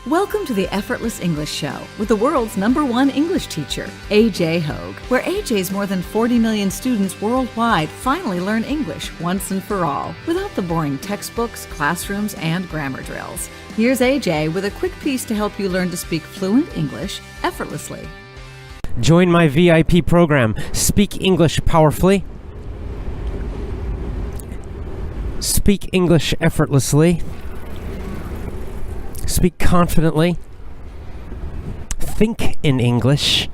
Welcome to the Effortless English Show with the world's #1 English teacher, AJ Hoge, where AJ's more than 40 million students worldwide finally learn English once and for all, without the boring textbooks, classrooms, and grammar drills. Here's AJ with a quick piece to help you learn to speak fluent English effortlessly. Join my VIP program, Speak English Powerfully. Speak English effortlessly. Speak confidently. Think in English.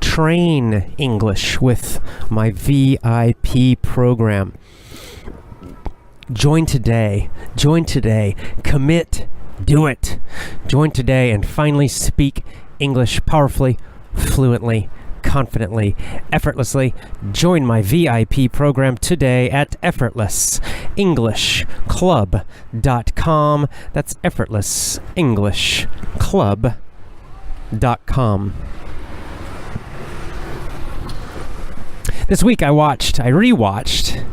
Train English with my VIP program. Join today. Join today. Commit. Do it. Join today and finally speak English powerfully, fluently, confidently, effortlessly. Join my VIP program today at effortlessenglishclub.com. That's effortlessenglishclub.com. This week I rewatched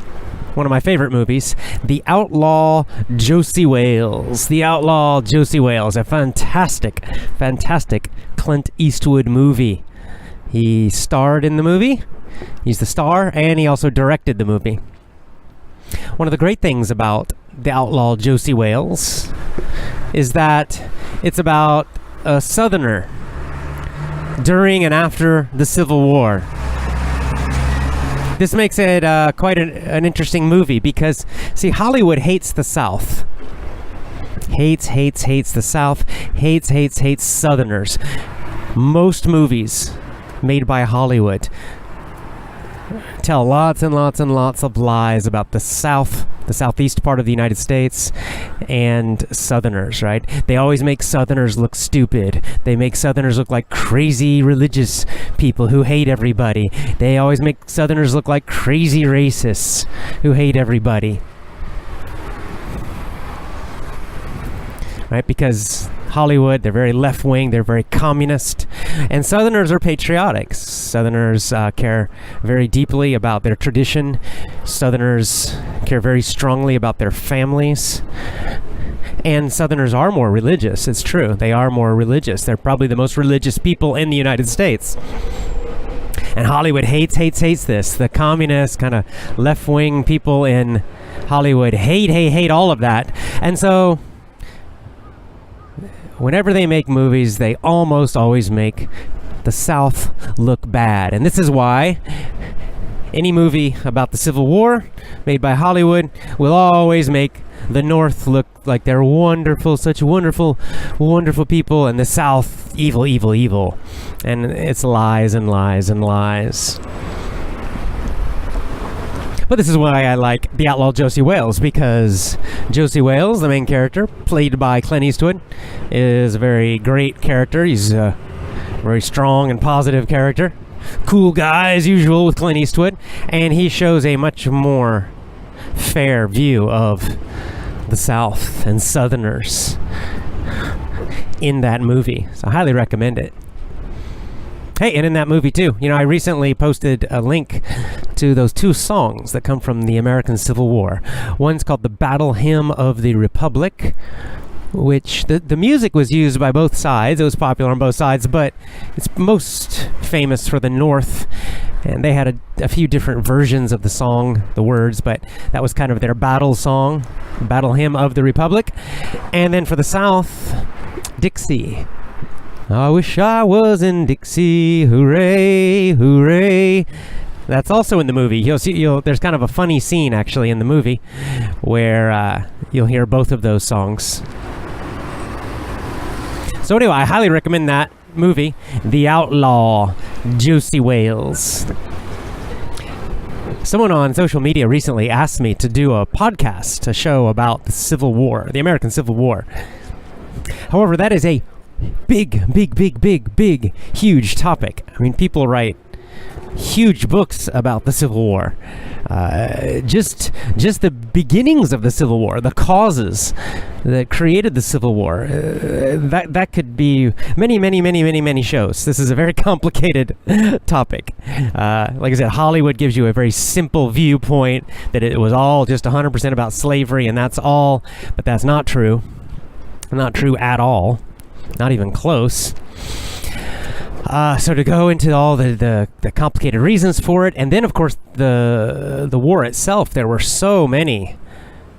one of my favorite movies, The Outlaw Josie Wales. The Outlaw Josie Wales, a fantastic Clint Eastwood movie. He starred in the movie, he's the star, and he also directed the movie. One of the great things about The Outlaw Josie Wales is that it's about a Southerner during and after the Civil War. This makes it quite an interesting movie because, see, Hollywood hates the South. Hates the South. Hates Southerners. Most movies made by Hollywood tell lots and lots of lies about the South, the southeast part of the United States, and Southerners, right? They always make Southerners look stupid. They make Southerners look like crazy religious people who hate everybody. They always make Southerners look like crazy racists who hate everybody. Right? Because Hollywood, they're very left-wing, they're very communist, and Southerners are patriotic. Southerners care very deeply about their tradition. Southerners care very strongly about their families. And Southerners are more religious, it's true. They are more religious. They're probably the most religious people in the United States. And Hollywood hates this. The communist, kind of left-wing people in Hollywood hate all of that. And so whenever they make movies, they almost always make the South look bad. And this is why any movie about the Civil War made by Hollywood will always make the North look like they're wonderful, such wonderful people, and the South evil. And it's lies and lies and lies. But this is why I like The Outlaw Josie Wales, because Josie Wales, the main character, played by Clint Eastwood, is a very great character. He's a very strong and positive character. Cool guy, as usual, with Clint Eastwood. And he shows a much more fair view of the South and Southerners in that movie. So I highly recommend it. Hey, and in that movie too, I recently posted a link to those 2 songs that come from the American Civil War. One's called the Battle Hymn of the Republic, which the music was used by both sides. It was popular on both sides, but it's most famous for the North. And they had a few different versions of the song, the words, but that was kind of their battle song, Battle Hymn of the Republic. And then for the South, Dixie. I wish I was in Dixie, hooray, hooray. That's also in the movie. You'll see. There's kind of a funny scene actually in the movie where you'll hear both of those songs. So anyway, I highly recommend that movie, The Outlaw Josie Wales. Someone on social media recently asked me to do a podcast, a show about the Civil War, the American Civil War. However, that is a big, huge topic. I mean, people write huge books about the Civil War. Just the beginnings of the Civil War, the causes that created the Civil War. That could be many shows. This is a very complicated topic. Like I said, Hollywood gives you a very simple viewpoint that it was all just 100% about slavery, and that's all. But that's not true. Not true at all. not even close. So to go into all the complicated reasons for it, and then of course the war itself, there were so many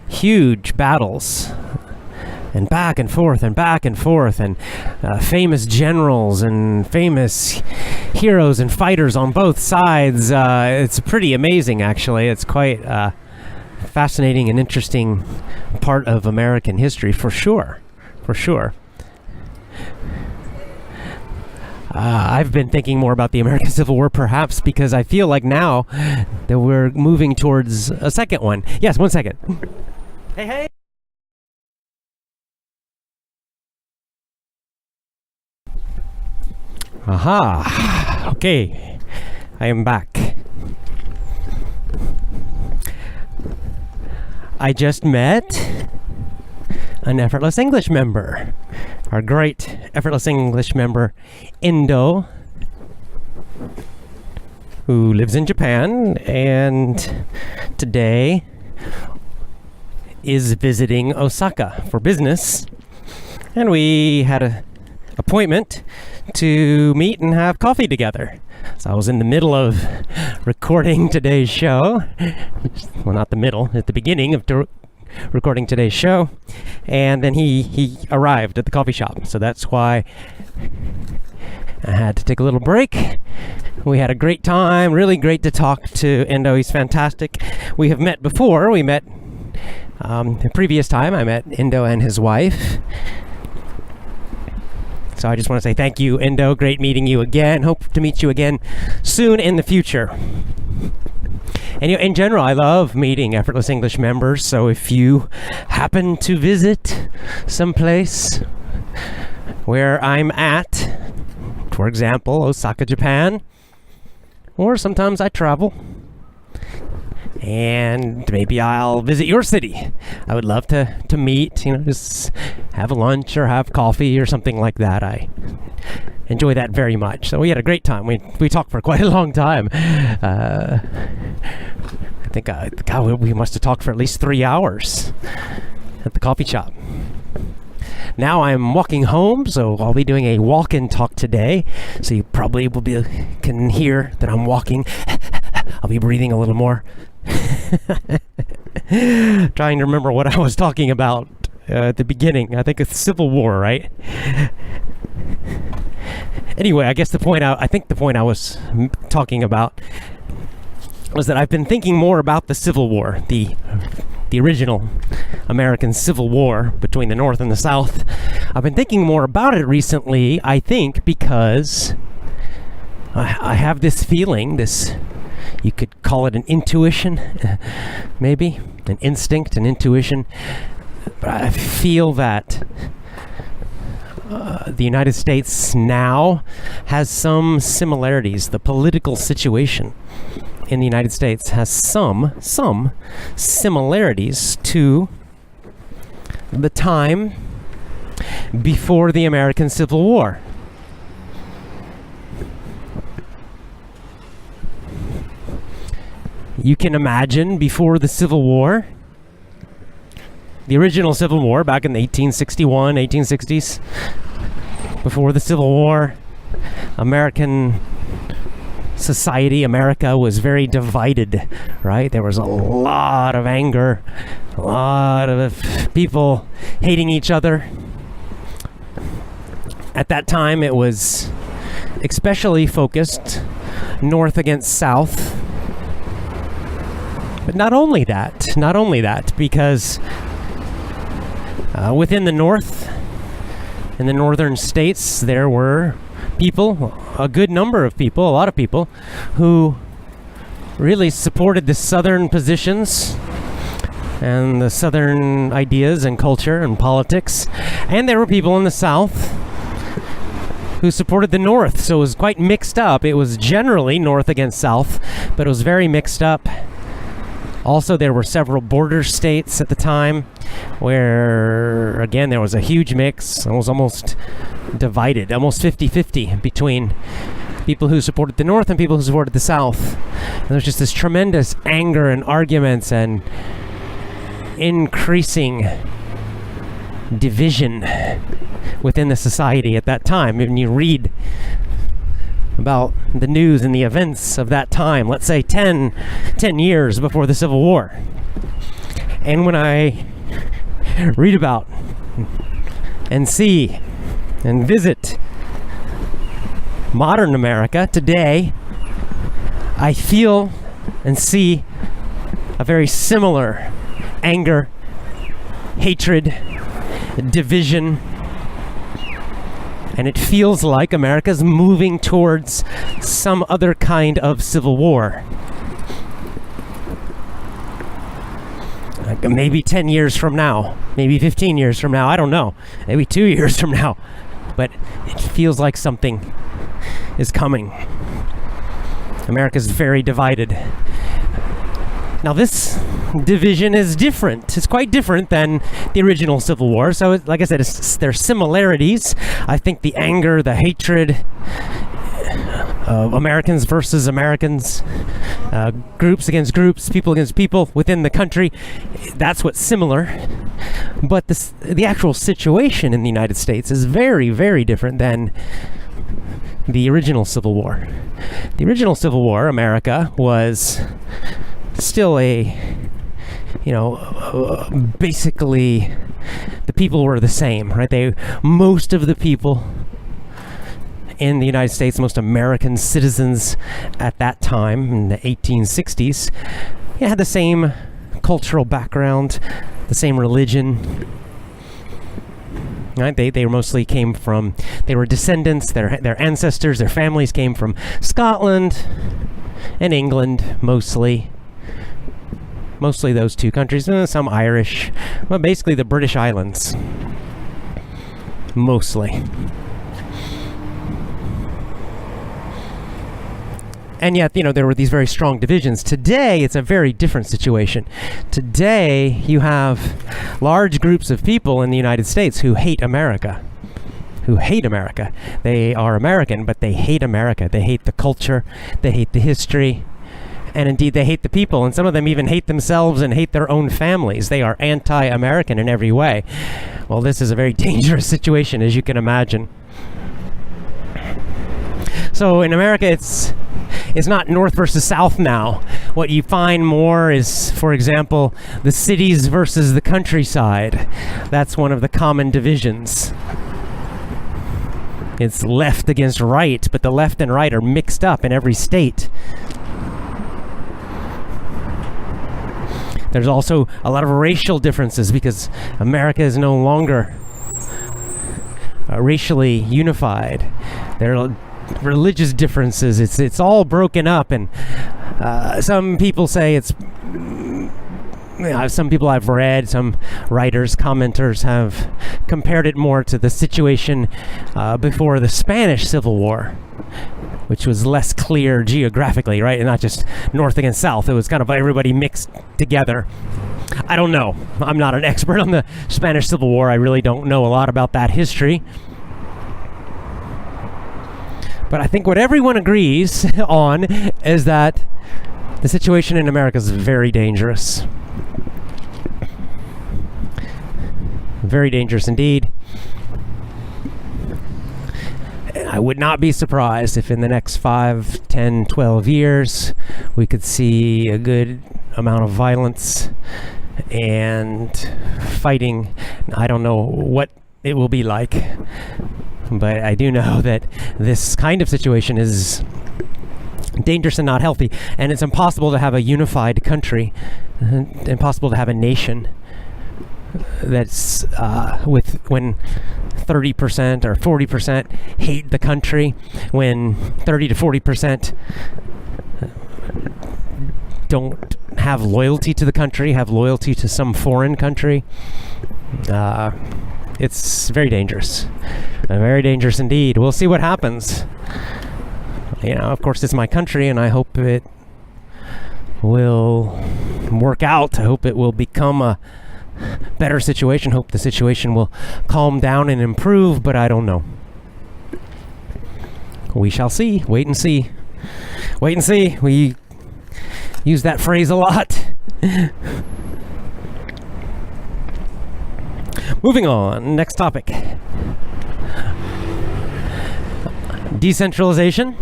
huge battles, and back and forth, and famous generals and famous heroes and fighters on both sides. It's pretty amazing, actually. It's quite fascinating and interesting part of American history, for sure. I've been thinking more about the American Civil War, perhaps because I feel like now that we're moving towards a second one. Yes, 1 second. Hey. Aha. Okay. I am back. I just met an Effortless English member. Our great Effortless English member, Endo, who lives in Japan and today is visiting Osaka for business. And we had an appointment to meet and have coffee together. So I was in the middle of recording today's show. Well, not the middle, at the beginning of recording today's show. And then he arrived at the coffee shop. So that's why I had to take a little break. We had a great time, really great to talk to Endo. He's fantastic. We have met before. We met the previous time I met Endo and his wife. So I just want to say thank you, Endo. Great meeting you again. Hope to meet you again soon in the future. And in general, I love meeting Effortless English members. So if you happen to visit someplace where I'm at, for example, Osaka, Japan, or sometimes I travel, and maybe I'll visit your city. I would love to meet, just have a lunch or have coffee or something like that. I enjoy that very much. So we had a great time. We talked for quite a long time. I think we must have talked for at least 3 hours at the coffee shop. Now I'm walking home, so I'll be doing a walk-in talk today. So you probably can hear that I'm walking. I'll be breathing a little more. Trying to remember what I was talking about at the beginning. I think it's Civil War, right? Anyway, I think the point I was talking about was that I've been thinking more about the Civil War, the original American Civil War between the North and the South. I've been thinking more about it recently, I think, because I have this feeling, you could call it an intuition, maybe, an instinct, an intuition. But I feel that the United States now has some similarities. The political situation in the United States has some similarities to the time before the American Civil War. You can imagine before the Civil War, the original Civil War back in the 1860s, before the Civil War, American society, America was very divided, right? There was a lot of anger, a lot of people hating each other. At that time, it was especially focused North against South. But not only that, because within the North, in the northern states, there were people, a good number of people, a lot of people, who really supported the Southern positions and the Southern ideas and culture and politics. And there were people in the South who supported the North. So it was quite mixed up. It was generally North against South, but it was very mixed up. Also, there were several border states at the time where, again, there was a huge mix. It was almost divided, almost 50-50 between people who supported the North and people who supported the South. And there was just this tremendous anger and arguments and increasing division within the society at that time. When you read about the news and the events of that time, let's say 10 years before the Civil War. And when I read about and see and visit modern America today, I feel and see a very similar anger, hatred, division, and it feels like America's moving towards some other kind of civil war. Like maybe 10 years from now, maybe 15 years from now, I don't know, maybe 2 years from now, but it feels like something is coming. America's very divided. Now this division is different. It's quite different than the original Civil War. So like I said, there's similarities. I think the anger, the hatred, Americans versus Americans, groups against groups, people against people within the country, that's what's similar. But the actual situation in the United States is very, very different than the original Civil War. The original Civil War, America was still basically the people were the same, right? Most of the people in the United States, most American citizens at that time in the 1860s, had the same cultural background, the same religion. Right? They mostly came from, they were descendants, their ancestors, their families came from Scotland and England, mostly those two countries, some Irish, but basically the British Islands, mostly. And yet, there were these very strong divisions. Today, it's a very different situation. Today, you have large groups of people in the United States who hate America. They are American, but they hate America. They hate the culture. They hate the history. And indeed, they hate the people. And some of them even hate themselves and hate their own families. They are anti-American in every way. Well, this is a very dangerous situation, as you can imagine. So in America, it's not North versus South now. What you find more is, for example, the cities versus the countryside. That's one of the common divisions. It's left against right, but the left and right are mixed up in every state. There's also a lot of racial differences because America is no longer racially unified. There are religious differences. It's all broken up, and some people say it's. Some people I've read, some writers, commenters have compared it more to the situation before the Spanish Civil War, which was less clear geographically, right? And not just north against south. It was kind of everybody mixed together. I don't know. I'm not an expert on the Spanish Civil War. I really don't know a lot about that history. But I think what everyone agrees on is that the situation in America is very dangerous. Very dangerous indeed. I would not be surprised if in the next 5, 10, 12 years we could see a good amount of violence and fighting. I don't know what it will be like, but I do know that this kind of situation is dangerous and not healthy, and it's impossible to have a unified country, impossible to have a nation that's when 30% or 40% hate the country, when 30 to 40% don't have loyalty to the country, have loyalty to some foreign country. It's very dangerous. Very dangerous indeed. We'll see what happens. Of course, it's my country, and I hope it will work out. I hope it will become a better situation. Hope the situation will calm down and improve, but I don't know. We shall see. Wait and see. Wait and see. We use that phrase a lot. Moving on. Next topic. Decentralization.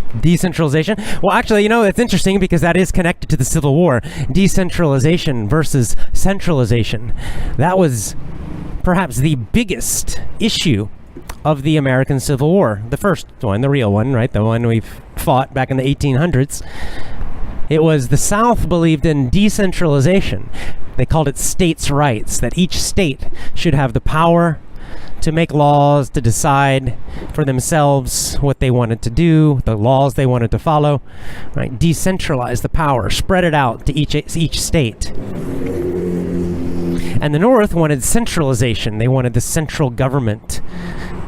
Well, actually, it's interesting because that is connected to the Civil War. Decentralization versus centralization. That was perhaps the biggest issue of the American Civil War. The first one, the real one, right? The one we fought back in the 1800s. It was the South believed in decentralization. They called it states' rights, that each state should have the power to make laws, to decide for themselves what they wanted to do, the laws they wanted to follow, right? Decentralize the power, spread it out to each state. And the North wanted centralization. They wanted the central government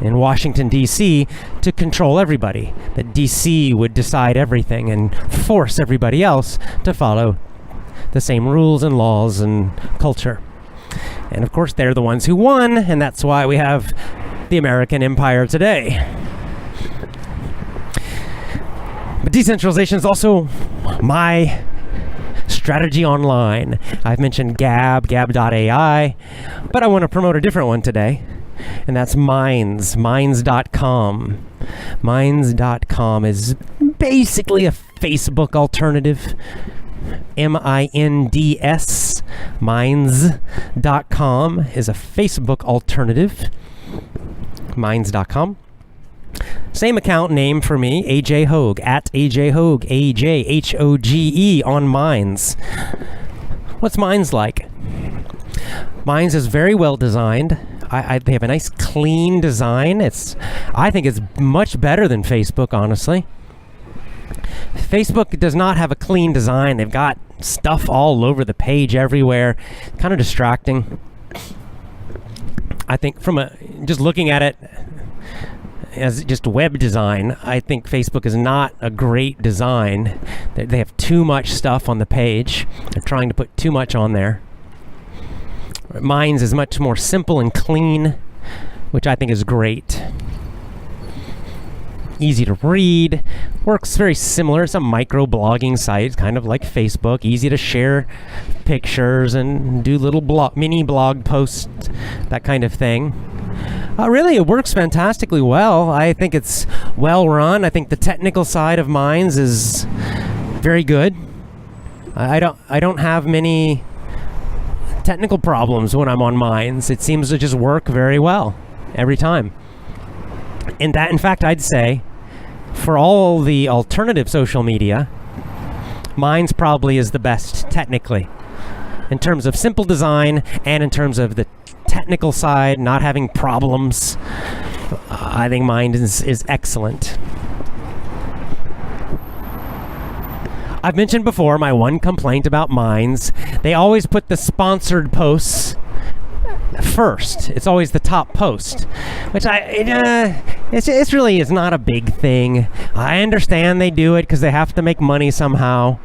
in Washington, D.C. to control everybody, that D.C. would decide everything and force everybody else to follow the same rules and laws and culture. And of course, they're the ones who won, and that's why we have the American empire today. But decentralization is also my strategy online. I've mentioned gab.ai, but I want to promote a different one today, and that's Minds.com. Minds.com is basically a Facebook alternative. Minds. Minds.com is a Facebook alternative. Minds.com. Same account name for me, AJ Hoge, at AJ Hoge, AJHOGE on Minds. What's Minds like? Minds is very well designed. They have a nice clean design. I think it's much better than Facebook, honestly. Facebook does not have a clean design. They've got stuff all over the page everywhere. Kind of distracting. I think just looking at it as just web design, I think Facebook is not a great design. They have too much stuff on the page. They're trying to put too much on there. Minds is much more simple and clean, which I think is great. Easy to read, works very similar. It's a micro-blogging site, kind of like Facebook. Easy to share pictures and do little mini blog posts, that kind of thing. Really, it works fantastically well. I think it's well run. I think the technical side of Minds is very good. I don't have many technical problems when I'm on Minds. It seems to just work very well every time. And that, in fact, I'd say for all the alternative social media, Minds probably is the best technically in terms of simple design and in terms of the technical side, not having problems. I think Minds is excellent. I've mentioned before my one complaint about Minds. They always put the sponsored posts first. It's always the top post, which it's really is not a big thing. I understand they do it because they have to make money somehow.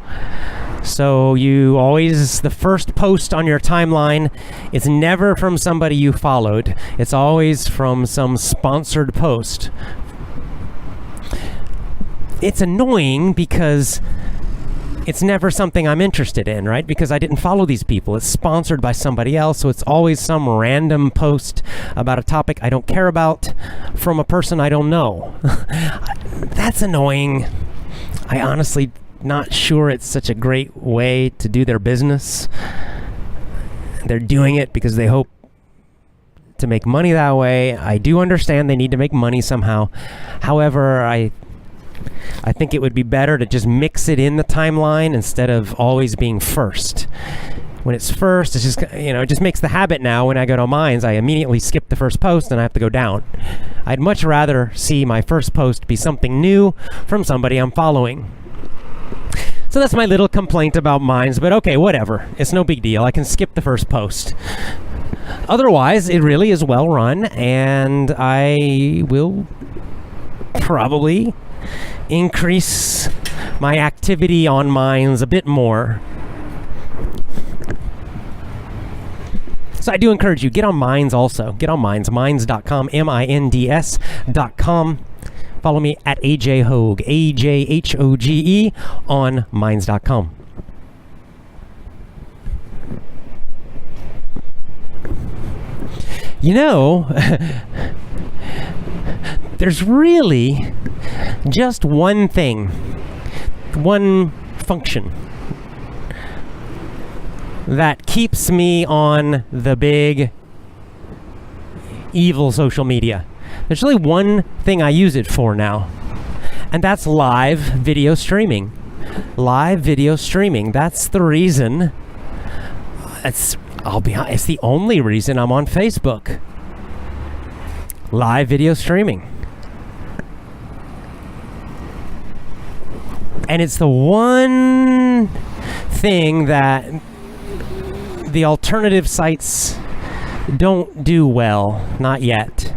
So the first post on your timeline is never from somebody you followed. It's always from some sponsored post. It's annoying because it's never something I'm interested in, right? Because I didn't follow these people. It's sponsored by somebody else, so it's always some random post about a topic I don't care about from a person I don't know. That's annoying. I honestly not sure it's such a great way to do their business. They're doing it because they hope to make money that way. I do understand they need to make money somehow. However, I think it would be better to just mix it in the timeline instead of always being first. When it's first, it's just, it just makes the habit now when I go to Minds, I immediately skip the first post and I have to go down. I'd much rather see my first post be something new from somebody I'm following. So that's my little complaint about Minds, but okay, whatever. It's no big deal. I can skip the first post. Otherwise, it really is well run, and I will probably increase my activity on Minds a bit more. So I do encourage you, get on Minds also. Get on Minds, minds.com, minds.com. Follow me at AJ Hoge, AJHOGE on minds.com. There's really just one thing, one function that keeps me on the big evil social media. There's really one thing I use it for now, and that's live video streaming. Live video streaming. That's the reason. I'll be honest, it's the only reason I'm on Facebook. Live video streaming. And it's the one thing that the alternative sites don't do well, not yet.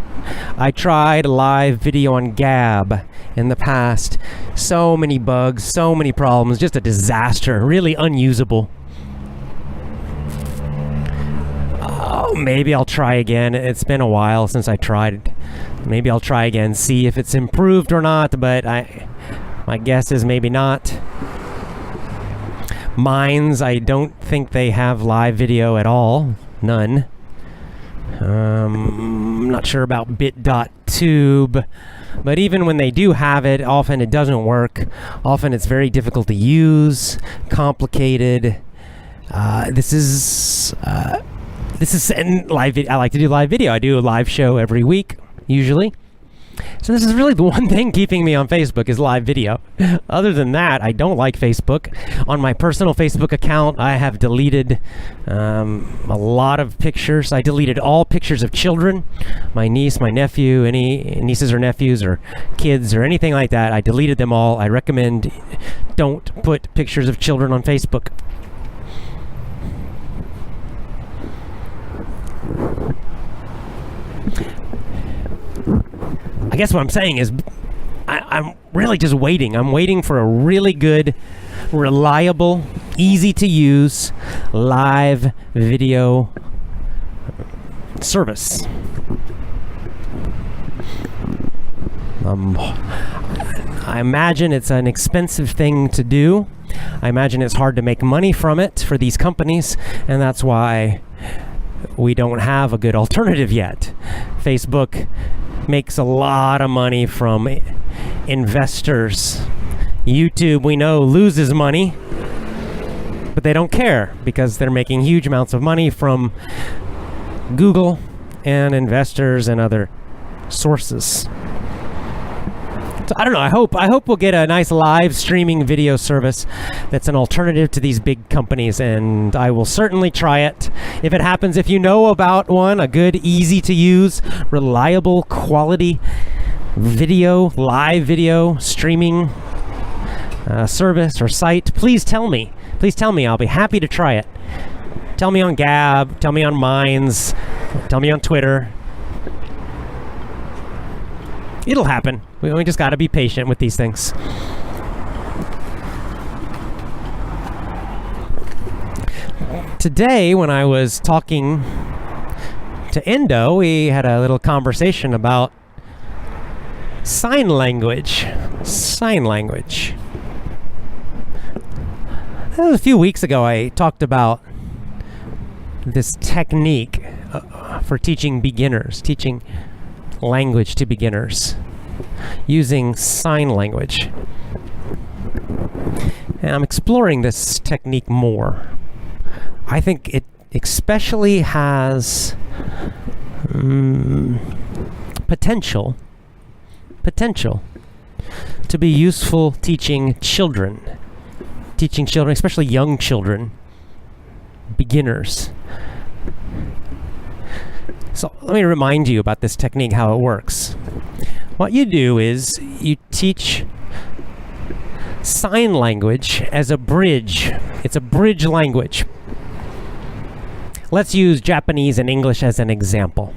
I tried live video on Gab in the past. So many bugs, so many problems, just a disaster, really unusable. Oh, maybe I'll try again. It's been a while since I tried. Maybe I'll try again, see if it's improved or not, but my guess is maybe not. Mines, I don't think they have live video at all. None. I'm not sure about bit.tube, but even when they do have it, often it doesn't work. Often it's very difficult to use, complicated. This is and live. I like to do live video. I do a live show every week, usually. So this is really the one thing keeping me on Facebook is live video. Other than that, I don't like Facebook. On my personal Facebook account, I have deleted a lot of pictures. I deleted all pictures of children, my niece, my nephew, any nieces or nephews or kids or anything like that. I deleted them all. I recommend don't put pictures of children on Facebook. I guess what I'm saying is I'm really just waiting. I'm waiting for a really good, reliable, easy to use live video service. I imagine it's an expensive thing to do. I imagine it's hard to make money from it for these companies, and that's why we don't have a good alternative yet. Facebook makes a lot of money from investors. YouTube, we know, loses money, but they don't care because they're making huge amounts of money from Google and investors and other sources. So I don't know. I hope we'll get a nice live streaming video service that's an alternative to these big companies, and I will certainly try it. If it happens, if you know about one, a good, easy to use, reliable, quality video, live video streaming service or site, please tell me. Please tell me. I'll be happy to try it. Tell me on Gab, tell me on Minds, tell me on Twitter. It'll happen. We just got to be patient with these things. Today, when I was talking to Endo, we had a little conversation about sign language. Sign language. A few weeks ago, I talked about this technique for teaching beginners, teaching language to beginners using sign language. And I'm exploring this technique more. I think it especially has potential to be useful teaching children, especially young children, beginners. So let me remind you about this technique, how it works. What you do is you teach sign language as a bridge. It's a bridge language. Let's use Japanese and English as an example.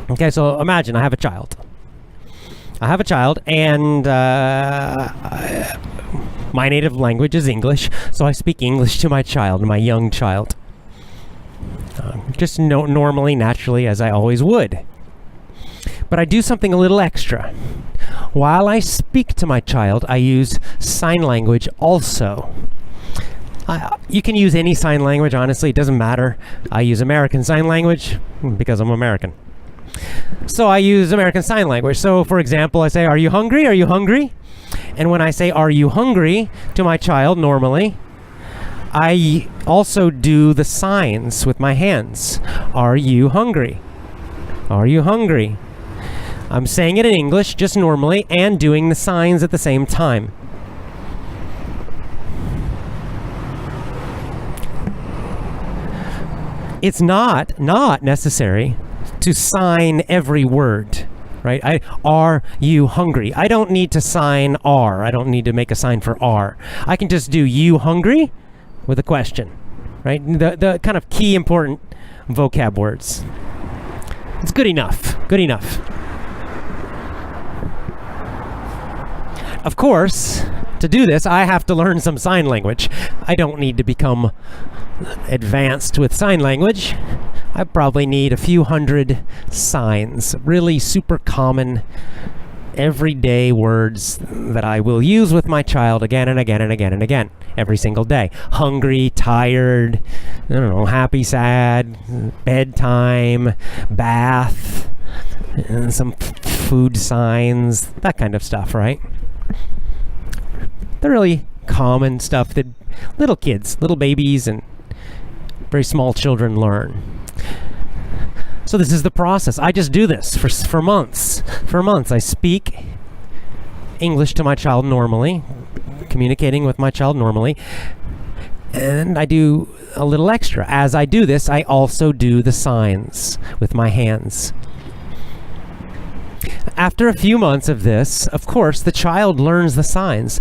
Okay, so imagine I have a child. And my native language is English, so I speak English to my child, my young child. Just normally, naturally, as I always would. But I do something a little extra. While I speak to my child, I use sign language also. You can use any sign language, honestly, it doesn't matter. I use American Sign Language because I'm American. So I use American Sign Language. So, for example, I say, "Are you hungry? Are you hungry?" And when I say, "Are you hungry?" to my child normally, I also do the signs with my hands. "Are you hungry? Are you hungry?" I'm saying it in English just normally and doing the signs at the same time. It's not necessary to sign every word, right? Are you hungry? I don't need to sign are. I don't need to make a sign for are. I can just do "you hungry?" with a question, right? The kind of key important vocab words. It's good enough. Good enough. Of course, to do this, I have to learn some sign language. I don't need to become advanced with sign language. I probably need a few hundred signs, really super common, everyday words that I will use with my child again and again and again and again, every single day. Hungry, tired, I don't know, happy, sad, bedtime, bath, some food signs, that kind of stuff, right? The really common stuff that little kids, little babies, and very small children learn. So this is the process. I just do this for months. For months, I speak English to my child normally, communicating with my child normally, and I do a little extra. As I do this, I also do the signs with my hands. After a few months of this, of course, the child learns the signs.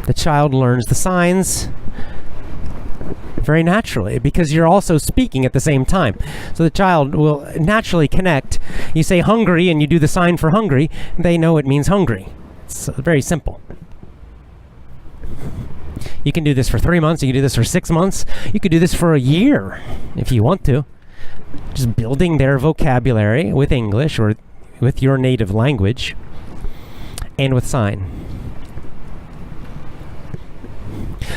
The child learns the signs very naturally because you're also speaking at the same time. So the child will naturally connect. You say hungry and you do the sign for hungry, they know it means hungry. It's very simple. You can do this for 3 months, you can do this for 6 months, you could do this for a year if you want to. Just building their vocabulary with English or with your native language and with sign.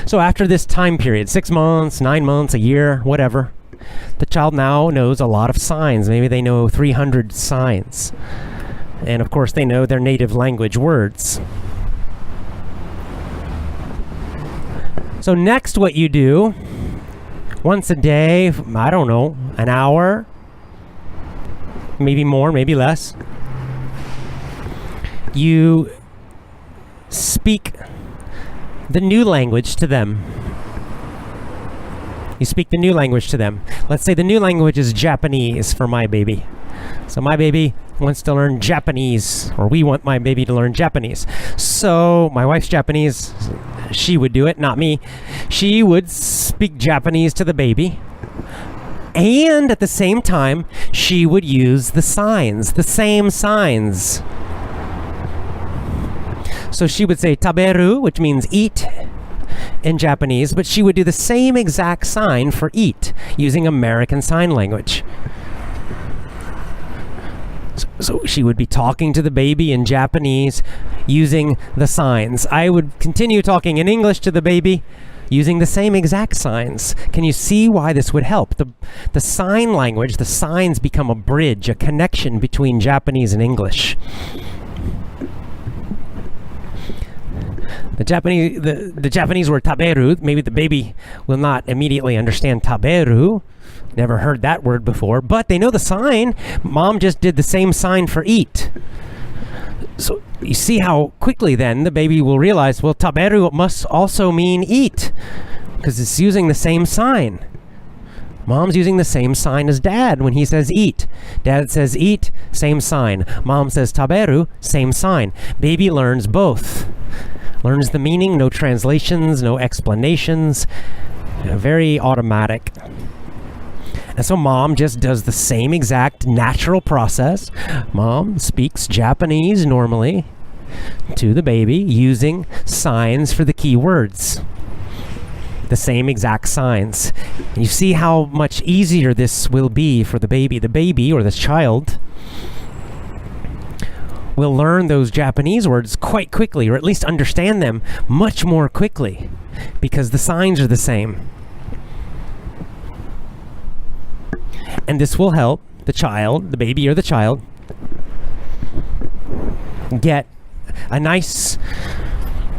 So after this time period, 6 months, 9 months, a year, whatever, the child now knows a lot of signs. Maybe they know 300 signs. And of course they know their native language words. So next what you do, once a day, I don't know, an hour, maybe more, maybe less, you speak the new language to them. You speak the new language to them. Let's say the new language is Japanese for my baby. So my baby wants to learn Japanese, or we want my baby to learn Japanese. So my wife's Japanese, she would do it, not me. She would speak Japanese to the baby. And at the same time, she would use the signs, the same signs. So she would say taberu, which means eat in Japanese, but she would do the same exact sign for eat using American Sign Language. So she would be talking to the baby in Japanese using the signs. I would continue talking in English to the baby using the same exact signs. Can you see why this would help? The sign language, the signs become a bridge, a connection between Japanese and English. The Japanese word taberu, maybe the baby will not immediately understand taberu. Never heard that word before, but they know the sign. Mom just did the same sign for eat. So you see how quickly then the baby will realize, well, taberu must also mean eat, because it's using the same sign. Mom's using the same sign as Dad when he says eat. Dad says eat, same sign. Mom says taberu, same sign. Baby learns both. Learns the meaning, no translations, no explanations, very automatic. And so Mom just does the same exact natural process. Mom speaks Japanese normally to the baby using signs for the key words. The same exact signs. And you see how much easier this will be for the baby. The baby, or the child, will learn those Japanese words quite quickly, or at least understand them much more quickly, because the signs are the same. And this will help the child, the baby or the child, get a nice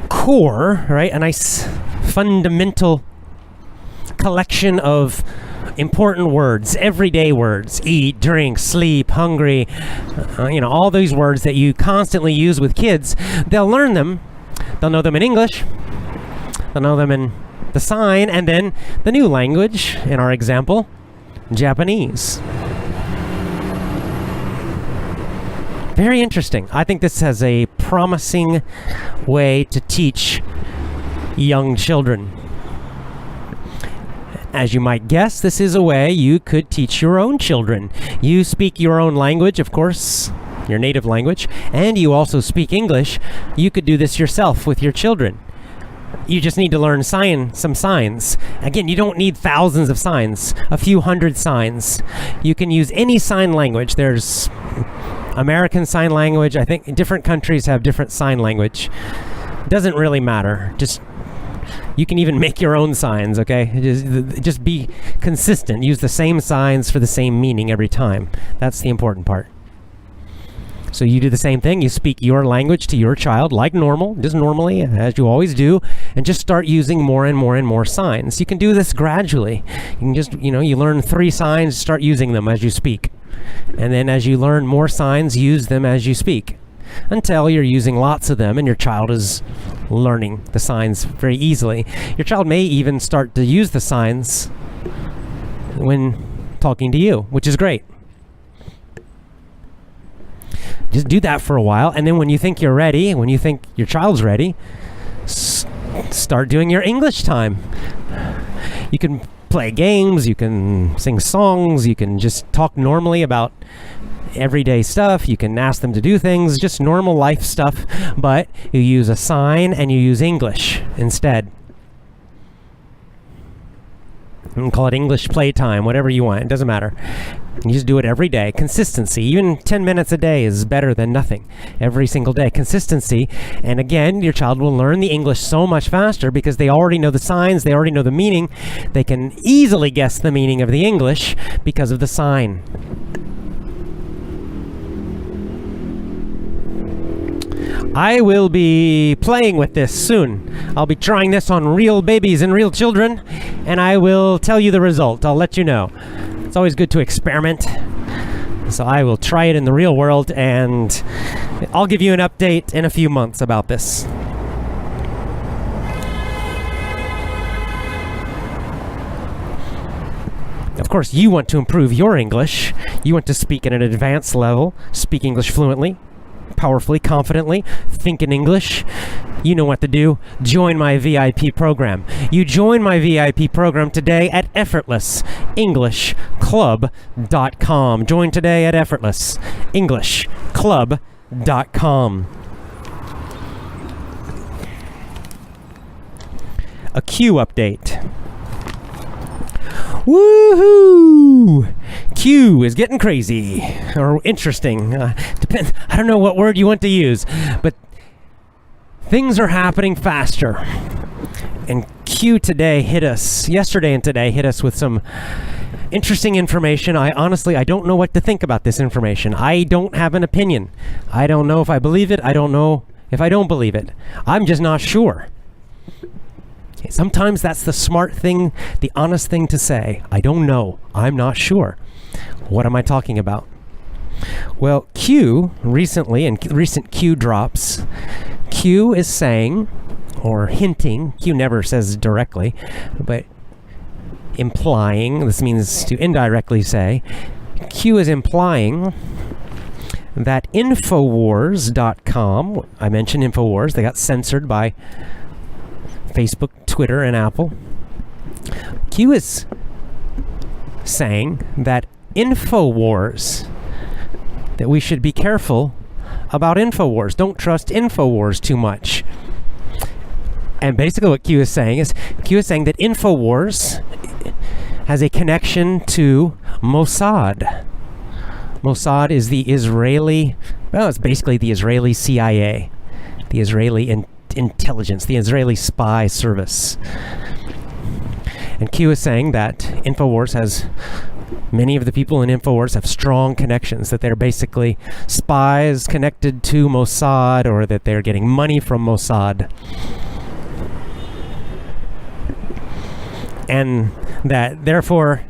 core, right? A nice fundamental collection of important words, everyday words: eat, drink, sleep, hungry, all these words that you constantly use with kids. They'll learn them. They'll know them in English. They'll know them in the sign, and then the new language, in our example, Japanese. Very interesting. I think this has a promising way to teach young children. As you might guess, this is a way you could teach your own children. You speak your own language, of course, your native language, and you also speak English. You could do this yourself with your children. You just need to learn some signs. Again, you don't need thousands of signs, a few hundred signs. You can use any sign language. There's American Sign Language. I think different countries have different sign language. Doesn't really matter. You can even make your own signs, okay? Just be consistent. Use the same signs for the same meaning every time. That's the important part. So you do the same thing. You speak your language to your child like normal, just normally, as you always do, and just start using more and more and more signs. You can do this gradually. You can just, you learn 3 signs, start using them as you speak. And then as you learn more signs, use them as you speak, until you're using lots of them and your child is learning the signs very easily. Your child may even start to use the signs when talking to you, which is great. Just do that for a while, and then when you think you're ready, when you think your child's ready, start doing your English time. You can play games, you can sing songs, you can just talk normally about everyday stuff. You can ask them to do things, just normal life stuff, but you use a sign and you use English instead. You can call it English playtime, whatever you want. It doesn't matter. You just do it every day. Consistency. Even 10 minutes a day is better than nothing. Every single day. Consistency. And again, your child will learn the English so much faster because they already know the signs. They already know the meaning. They can easily guess the meaning of the English because of the sign. I will be playing with this soon. I'll be trying this on real babies and real children, and I will tell you the result. I'll let you know. It's always good to experiment. So I will try it in the real world, and I'll give you an update in a few months about this. Of course, you want to improve your English. You want to speak at an advanced level, speak English fluently, powerfully, confidently, think in English. You know what to do. Join my VIP program. You join my VIP program today at effortlessenglishclub.com. Join today at effortlessenglishclub.com. A Q update. Woohoo! Q is getting crazy, or interesting. Depends. I don't know what word you want to use, but things are happening faster. And Q today hit us, yesterday and today hit us with some interesting information. I don't know what to think about this information. I don't have an opinion. I don't know if I believe it. I don't know if I don't believe it. I'm just not sure. Sometimes that's the smart thing, the honest thing to say. I don't know. I'm not sure. What am I talking about? Well, Q recently, in recent Q drops, Q is saying, or hinting, Q never says directly, but implying, this means to indirectly say, Q is implying that Infowars.com, I mentioned Infowars, they got censored by Facebook, Twitter, and Apple. Q is saying that Infowars, that we should be careful about Infowars. Don't trust Infowars too much. And basically what Q is saying that Infowars has a connection to Mossad. Mossad is the Israeli, it's basically the Israeli CIA, the Israeli intelligence, the Israeli spy service. And Q is saying that Infowars has Many of the people in InfoWars have strong connections, that they're basically spies connected to Mossad, or that they're getting money from Mossad. And that, therefore,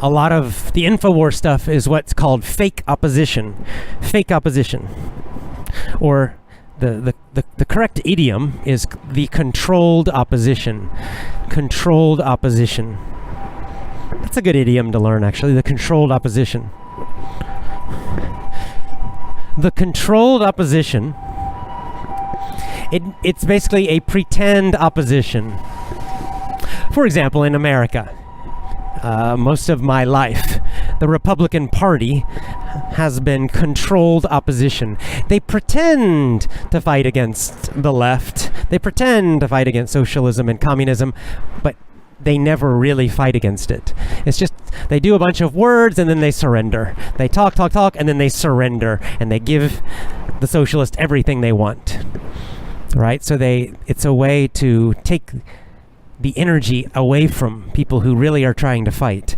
a lot of the InfoWars stuff is what's called fake opposition. Fake opposition. Or the correct idiom is the controlled opposition. Controlled opposition. That's a good idiom to learn, actually, the controlled opposition. The controlled opposition, it's basically a pretend opposition. For example, in America, most of my life, the Republican Party has been controlled opposition. They pretend to fight against the left. They pretend to fight against socialism and communism, but they never really fight against it. It's just they do a bunch of words and then they surrender. They talk, and then they surrender, and they give the socialists everything they want. Right? So it's a way to take the energy away from people who really are trying to fight,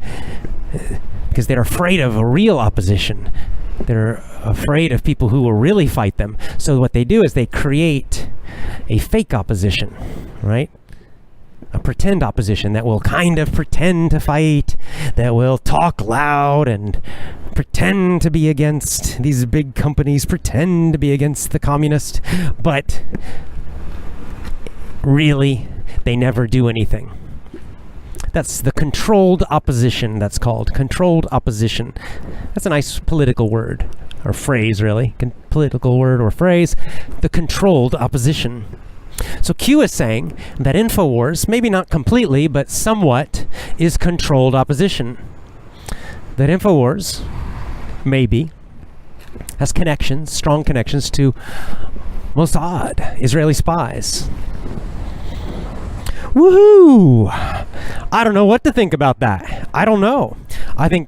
because they're afraid of a real opposition. They're afraid of people who will really fight them. So what they do is they create a fake opposition, right? A pretend opposition that will kind of pretend to fight, that will talk loud and pretend to be against these big companies, pretend to be against the communists, but really they never do anything. That's the controlled opposition, that's called. Controlled opposition. That's a nice political word, or phrase, really. Political word or phrase. The controlled opposition. So Q is saying that InfoWars, maybe not completely, but somewhat, is controlled opposition. That InfoWars, maybe, has connections, strong connections to Mossad, Israeli spies. Woohoo! I don't know what to think about that. I don't know. I think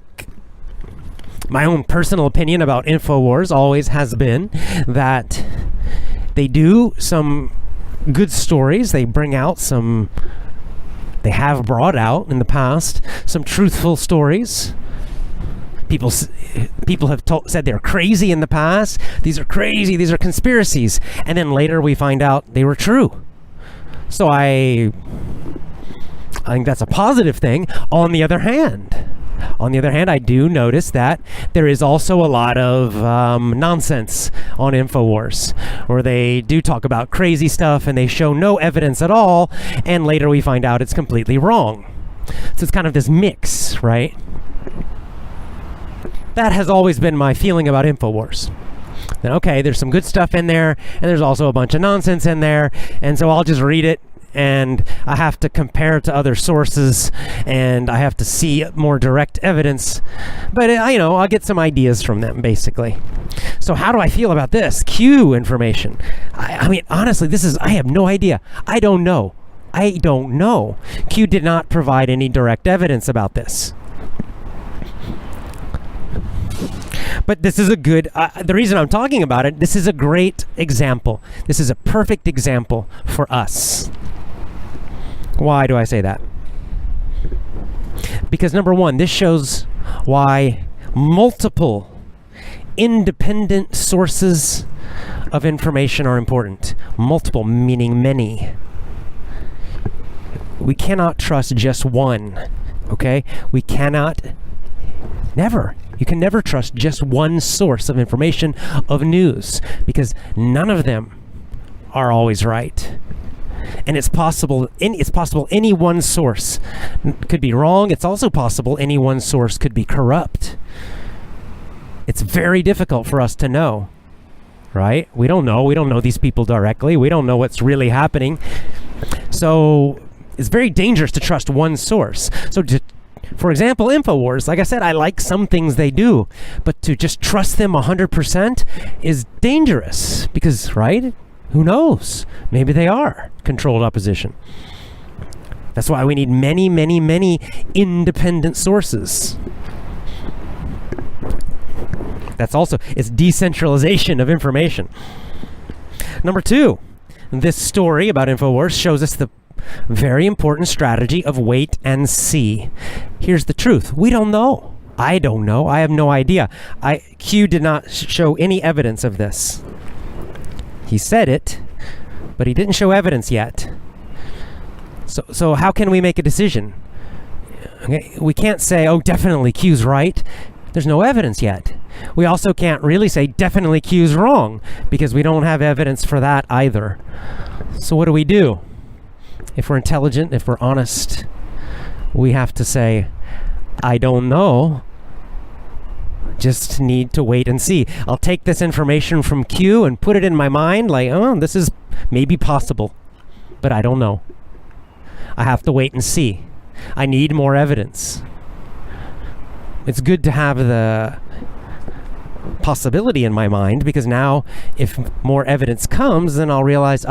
my own personal opinion about InfoWars always has been that they do some good stories. They bring out some, they have brought out in the past some truthful stories. People have said they're crazy in the past. These are crazy. These are conspiracies. And then later we find out they were true. So I think that's a positive thing. On the other hand, I do notice that there is also a lot of nonsense on InfoWars, where they do talk about crazy stuff and they show no evidence at all, and later we find out it's completely wrong. So it's kind of this mix, right? That has always been my feeling about InfoWars. Then, okay, there's some good stuff in there, and there's also a bunch of nonsense in there, and so I'll just read it, and I have to compare to other sources, and I have to see more direct evidence, but I'll get some ideas from them, basically. So how do I feel about this Q information? I mean, honestly, I have no idea. I don't know. Q did not provide any direct evidence about this. But this is a good, the reason I'm talking about it, this is a great example. This is a perfect example for us. Why do I say that? Because number one, this shows why multiple independent sources of information are important. Multiple, meaning many. We cannot trust just one, okay? We cannot, never. You can never trust just one source of information, of news, because none of them are always right. And it's possible any one source could be wrong. It's also possible any one source could be corrupt. It's very difficult for us to know, right? We don't know these people directly. We don't know what's really happening. So it's very dangerous to trust one source. So for example, InfoWars, like I said, I like some things they do, but to just trust them 100% is dangerous because, right? Who knows? Maybe they are controlled opposition. That's why we need many, many, many independent sources. It's decentralization of information. Number two, this story about InfoWars shows us the very important strategy of wait and see. Here's the truth. We don't know. I don't know. I have no idea. Q did not show any evidence of this. He said it, but he didn't show evidence yet. So how can we make a decision? Okay, we can't say, oh, definitely Q's right. There's no evidence yet. We also can't really say definitely Q's wrong because we don't have evidence for that either. So what do? If we're intelligent, if we're honest, we have to say, I don't know. Just need to wait and see. I'll take this information from Q and put it in my mind like, oh, this is maybe possible, but I don't know. I have to wait and see. I need more evidence. It's good to have the possibility in my mind because now if more evidence comes, then I'll realize,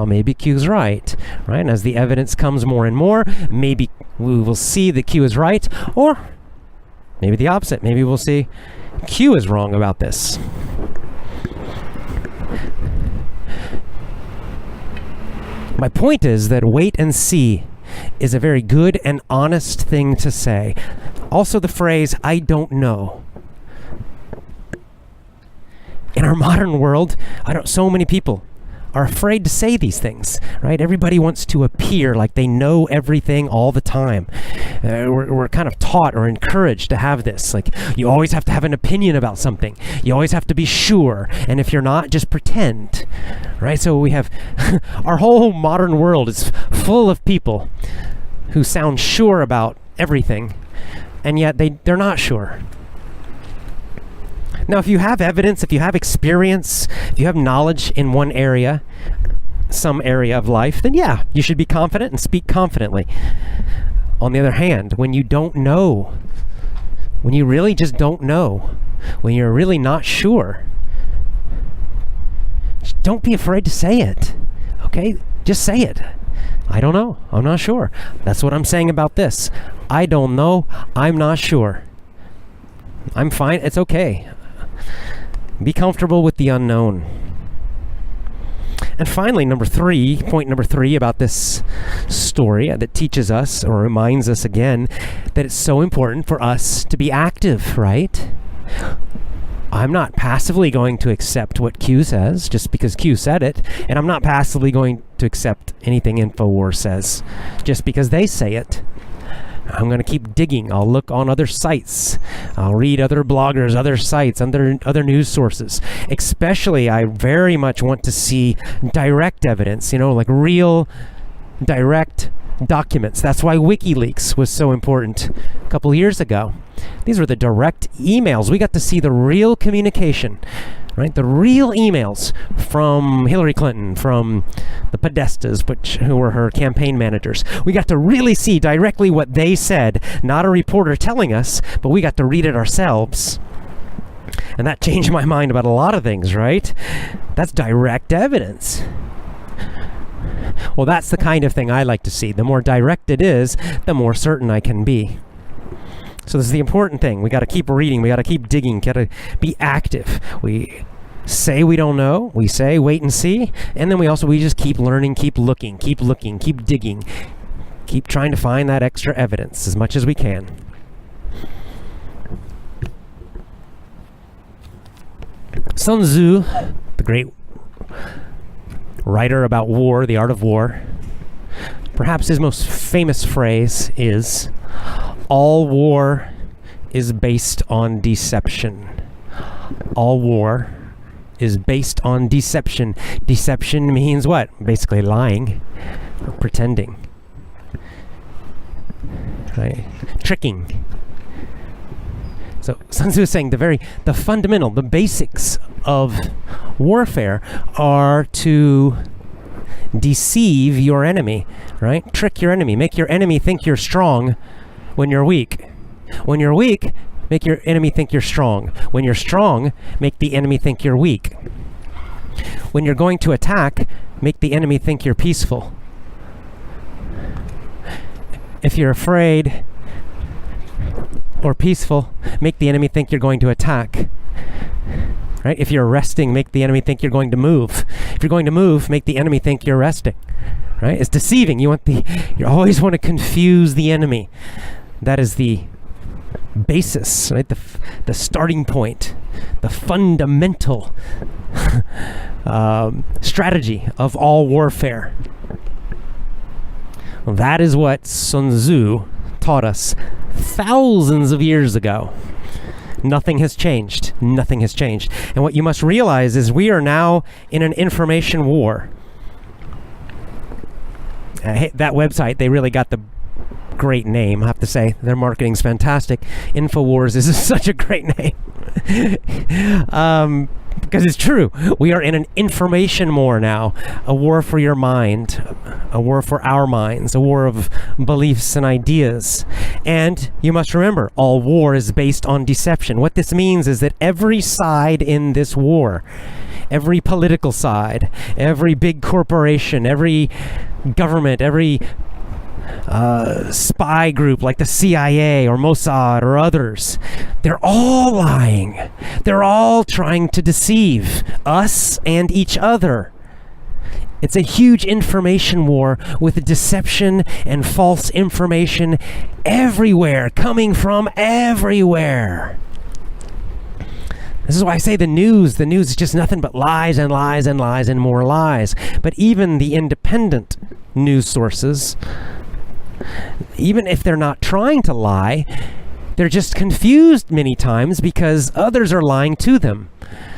maybe Q's right? And as the evidence comes more and more, maybe we will see that Q is right, or maybe the opposite. Maybe we'll see Q is wrong about this. My point is that wait and see is a very good and honest thing to say. Also the phrase, I don't know. In our modern world, so many people are afraid to say these things, right? Everybody wants to appear like they know everything all the time. We're kind of taught or encouraged to have this. Like, you always have to have an opinion about something. You always have to be sure. And if you're not, just pretend, right? So we have, our whole modern world is full of people who sound sure about everything, and yet they're not sure. Now, if you have evidence, if you have experience, if you have knowledge in one area, some area of life, then yeah, you should be confident and speak confidently. On the other hand, when you don't know, when you really just don't know, when you're really not sure, don't be afraid to say it, okay? Just say it. I don't know. I'm not sure. That's what I'm saying about this. I don't know. I'm not sure. I'm fine. It's okay. Be comfortable with the unknown. And finally, point number three about this story that teaches us or reminds us again that it's so important for us to be active, right? I'm not passively going to accept what Q says just because Q said it, and I'm not passively going to accept anything InfoWars says just because they say it. I'm going to keep digging. I'll look on other sites. I'll read other bloggers, other sites, other news sources. Especially, I very much want to see direct evidence, like real direct documents. That's why WikiLeaks was so important a couple years ago. These were the direct emails. We got to see the real communication, right? The real emails from Hillary Clinton, from the Podestas, who were her campaign managers. We got to really see directly what they said, not a reporter telling us, but we got to read it ourselves. And that changed my mind about a lot of things, right? That's direct evidence. Well, that's the kind of thing I like to see. The more direct it is, the more certain I can be. So this is the important thing. We got to keep reading. We got to keep digging. Got to be active. We say we don't know. We say wait and see. And then we just keep learning, keep looking, keep digging. Keep trying to find that extra evidence as much as we can. Sun Tzu, the great writer about war, the art of war, perhaps his most famous phrase is, all war is based on deception. All war is based on deception. Deception means what? Basically lying or pretending. Right? Tricking. So Sun Tzu is saying the fundamental, the basics of warfare are to deceive your enemy, right? Trick your enemy. Make your enemy think you're strong when you're weak. When you're weak, make your enemy think you're strong. When you're strong, make the enemy think you're weak. When you're going to attack, make the enemy think you're peaceful. If you're afraid or peaceful, make the enemy think you're going to attack. Right? If you're resting, make the enemy think you're going to move. If you're going to move, make the enemy think you're resting. right? It's deceiving. You always want to confuse the enemy. That is the basis, right? The starting point, the fundamental strategy of all warfare. Well, that is what Sun Tzu taught us thousands of years ago. Nothing has changed. Nothing has changed. And what you must realize is we are now in an information war. That website, they really got the great name, I have to say. Their marketing's fantastic. InfoWars is such a great name. Because it's true. We are in an information war now. A war for your mind. A war for our minds. A war of beliefs and ideas. And you must remember, all war is based on deception. What this means is that every side in this war, every political side, every big corporation, every government, every spy group like the CIA or Mossad or others, they're all lying. They're all trying to deceive us and each other. It's a huge information war with deception and false information everywhere, coming from everywhere. This is why I say the news is just nothing but lies and lies and lies and more lies. But even the independent news sources, even if they're not trying to lie, they're just confused many times because others are lying to them.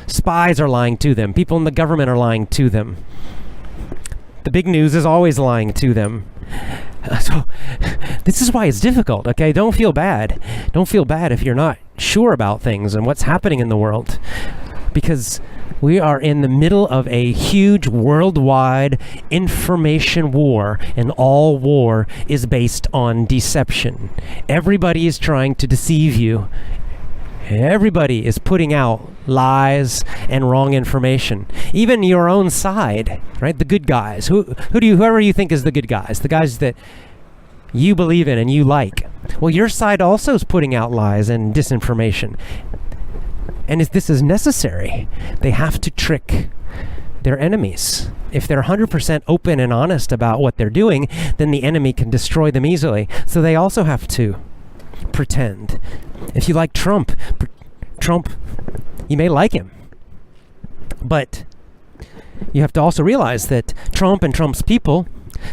Spies are lying to them. People in the government are lying to them. The big news is always lying to them. So this is why it's difficult, okay? Don't feel bad. Don't feel bad if you're not sure about things and what's happening in the world. Because we are in the middle of a huge worldwide information war, and all war is based on deception. Everybody is trying to deceive you. Everybody is putting out lies and wrong information. Even your own side, right? The good guys. Whoever you think is the good guys, the guys that you believe in and you like. Well, your side also is putting out lies and disinformation. And this is necessary. They have to trick their enemies. If they're 100% open and honest about what they're doing, then the enemy can destroy them easily. So they also have to pretend. If you like Trump, you may like him. But you have to also realize that Trump and Trump's people,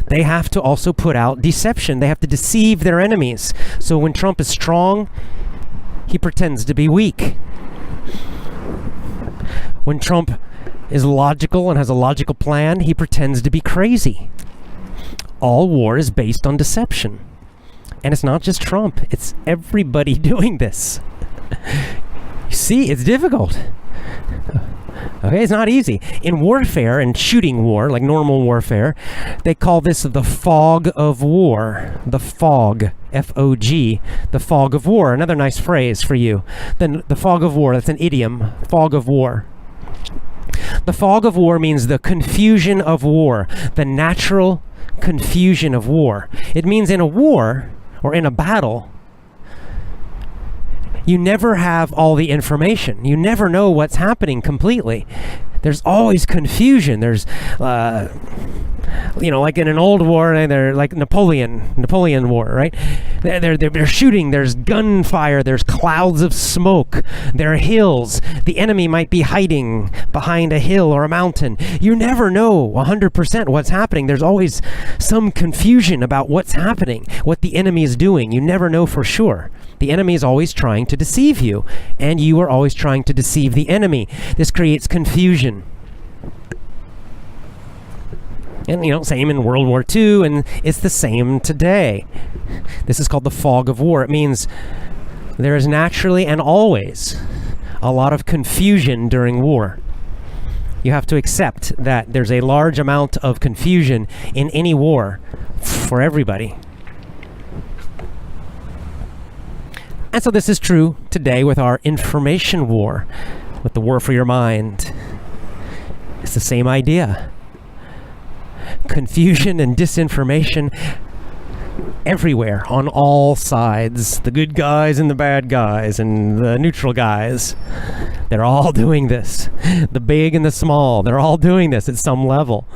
they have to also put out deception. They have to deceive their enemies. So when Trump is strong, he pretends to be weak. When Trump is logical and has a logical plan, he pretends to be crazy. All war is based on deception. And it's not just Trump, it's everybody doing this. You see, it's difficult. Okay, it's not easy. In warfare and shooting war, like normal warfare, they call this the fog of war. The fog, F-O-G, the fog of war. Another nice phrase for you. Then the fog of war, that's an idiom, fog of war. The fog of war means the confusion of war, the natural confusion of war. It means in a war, or in a battle, you never have all the information. You never know what's happening completely. There's always confusion. There's, like in an old war, they're like Napoleon War, right? They're shooting. There's gunfire. There's clouds of smoke. There are hills. The enemy might be hiding behind a hill or a mountain. You never know 100% what's happening. There's always some confusion about what's happening, what the enemy is doing. You never know for sure. The enemy is always trying to deceive you, and you are always trying to deceive the enemy. This creates confusion. And, same in World War II, and it's the same today. This is called the fog of war. It means there is naturally and always a lot of confusion during war. You have to accept that there's a large amount of confusion in any war for everybody. And so this is true today with our information war, with the war for your mind. It's the same idea. Confusion and disinformation everywhere, on all sides. The good guys and the bad guys and the neutral guys. They're all doing this. The big and the small, they're all doing this at some level.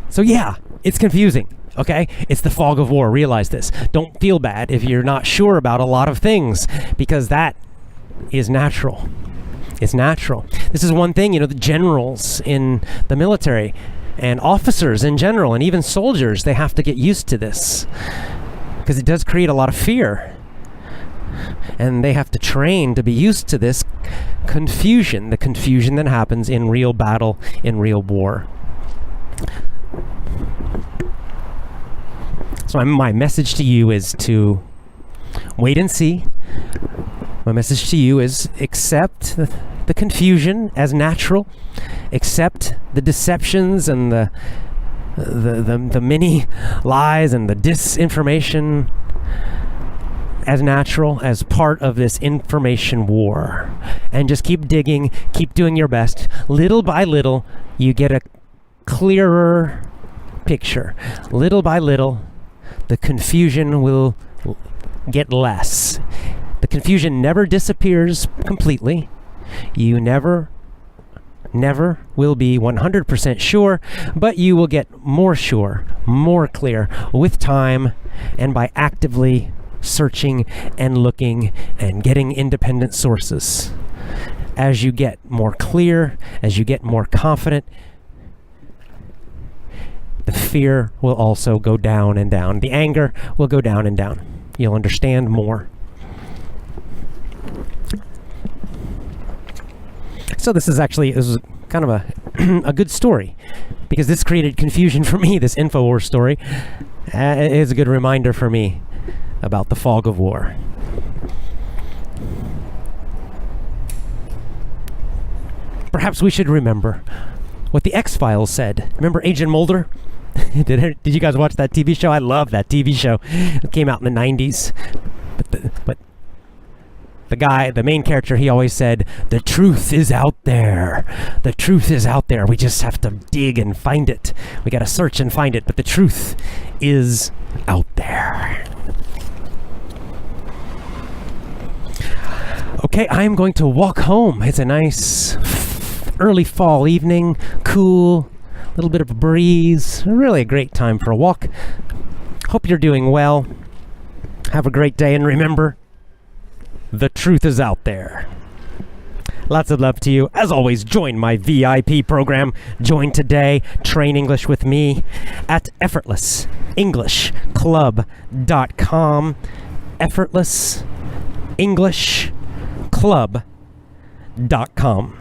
So yeah, It's confusing, okay? It's the fog of war. Realize this. Don't feel bad if you're not sure about a lot of things, because that is natural. It's natural. This is one thing, the generals in the military and officers in general, and even soldiers, they have to get used to this, because it does create a lot of fear. And they have to train to be used to this confusion, the confusion that happens in real battle, in real war. So my message to you is to wait and see. My message to you is accept the confusion as natural. Accept the deceptions and the many lies and the disinformation as natural, as part of this information war. And just keep digging, keep doing your best. Little by little, you get a clearer picture. Little by little, the confusion will get less. The confusion never disappears completely. You never will be 100% sure, but you will get more sure, more clear with time and by actively searching and looking and getting independent sources. As you get more clear, as you get more confident, the fear will also go down and down. The anger will go down and down. You'll understand more. So this was kind of a good story, because this created confusion for me, this InfoWars story. It is a good reminder for me about the fog of war. Perhaps we should remember what the X-Files said. Remember Agent Mulder? Did you guys watch that TV show? I love that TV show. It came out in the 90s. But the main character, he always said, "The truth is out there. The truth is out there. We just have to dig and find it. We got to search and find it, but the truth is out there." Okay, I'm going to walk home. It's a nice early fall evening, cool, a little bit of a breeze. Really a great time for a walk. Hope you're doing well. Have a great day, and remember, the truth is out there. Lots of love to you. As always, join my VIP program. Join today. Train English with me at effortlessenglishclub.com. Effortlessenglishclub.com.